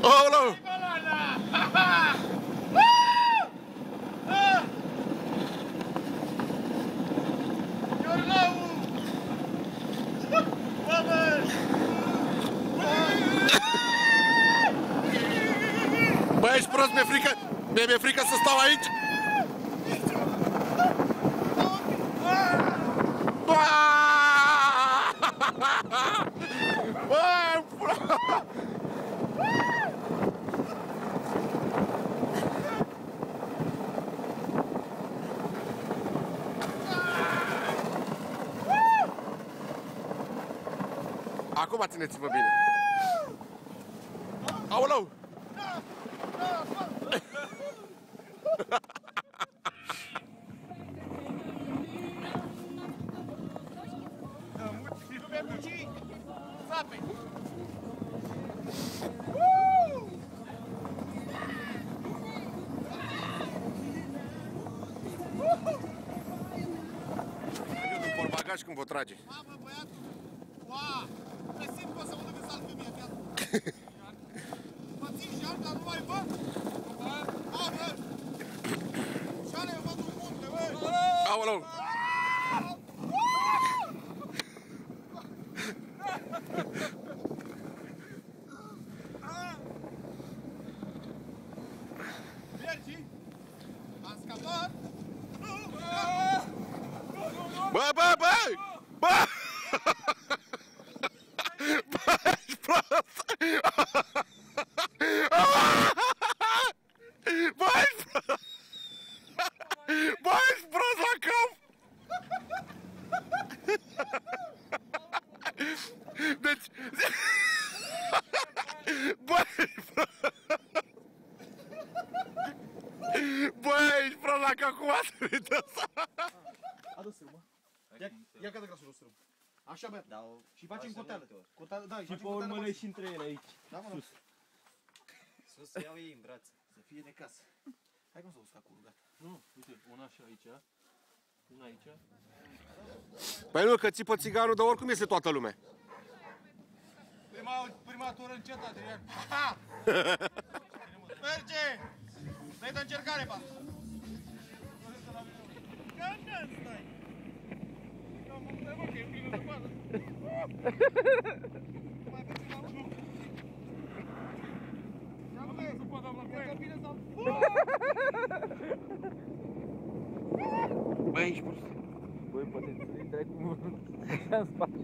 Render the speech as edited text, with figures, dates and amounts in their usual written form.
Aoleu! Băi, ești prost, mi-e frică! Mi-e frică să stau aici! Acum țineți-vă bine! Aoleu! În portbagaj când vă trage. Mamă, băiatul! Ua! Mă simt că o să mă duc în sală femeia, chiar. Mă țin șar, dar nu mai văd. A, bă! Șare, eu văd un munte, bă! Aoleu! Mergi? Am scapat? Bă, bă, bă! Bă! Bă, ești prost! Bă, ești prost! Bă, ești prost la cap! Deci... Bă, ești prost! Bă, ești prost la cap, cum a sărit ăsta? Adu sârmă. Ia că de grasul sârmă. Așa, bă. Și facem coteală. Da, și pe urmă noi și între ele aici. Da, mă, sus. Sus să iau ei în brațe. Să fie de casă. Hai cum să usca cu gata. Nu, uite, una și aici. Una aici. Păi nu, că țipă țiganul, dar oricum este toată lumea. Prima tură încetă, Adrian. Merge! Dă-i de încercare, pa! Gata, stai! Mă, că e plină de coadă. Mai face la unul. Ia bă, să poată la coaie. Bine sau... Băi, ești prost. Băi, poate să-i dai cu... în spate.